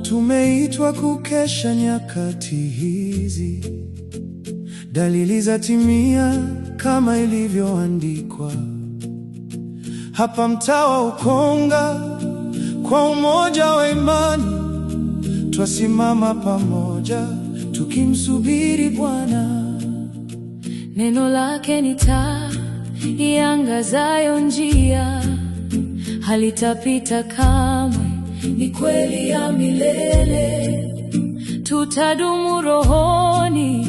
Tumeitwa kukesha nyakati hizi, dalili zatimia kama ilivyoandikwa. Hapa mtaa wa Ukonga, kwa umoja wa imani, twasimama pamoja tukimsubiri Bwana. Neno lake ni taa iangazayo njia, halitapita kamwe, ni kweli ya milele. Tutadumu rohoni,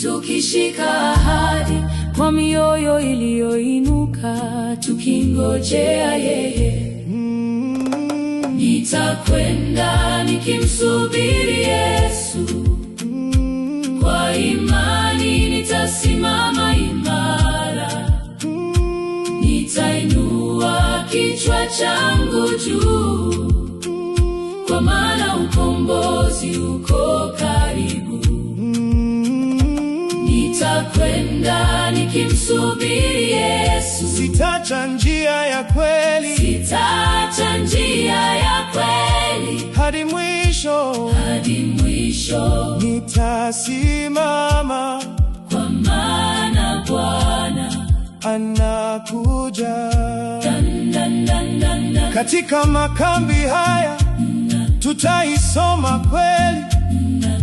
tukishika ahadi, kwa mioyo iliyoinuka, tukingojea yeye. Nitakwenda nikimsubiri Yesu, kwa imani nitasimama imara. Nitainua kichwa changu juu, kwa maana ukombozi uko karibu. Nitakwenda nikimsubiri Yesu, sitaacha njia ya kweli, sitaacha njia ya kweli, hadi mwisho, hadi mwisho. Nitasimama, kwa maana Bwana anakuja. Dan, dan, dan, dan, dan. Katika makambi haya tutaisoma kweli,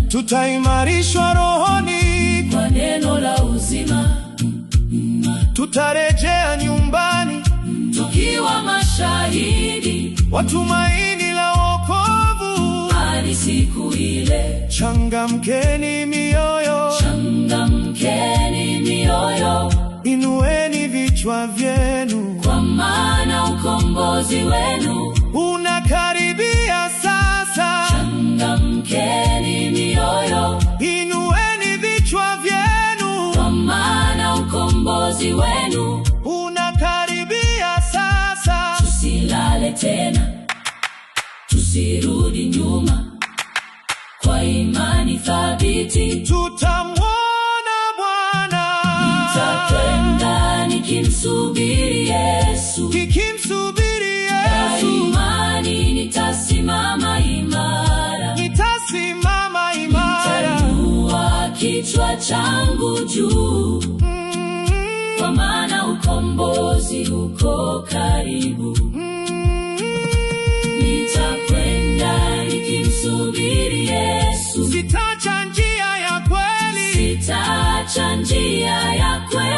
tutaimarishwa rohoni kwa neno la uzima. Tutarejea nyumbani tukiwa mashahidi wa tumaini la wokovu, hadi siku ile. Changamkeni mioyo, changamkeni mioyo, inueni vichwa vyenu, kwa maana ukombozi wenu unakaribia sasa. Changamkeni mioyo, inueni vichwa vyenu, kwa maana ukombozi wenu unakaribia sasa. Tusilale tena, tusirudi nyuma, kwa imani thabiti tutamwona Bwana. Nitakwenda nikimsubiri Yesu, nikimsubiri Yesu, kwa imani nitasimama imara, nitasimama imara. Nitainua kichwa changu juu, kwa maana ukombozi uko karibu. Nitakwenda nikimsubiri Yesu, sitaacha njia ya kweli, sitaacha njia ya kweli,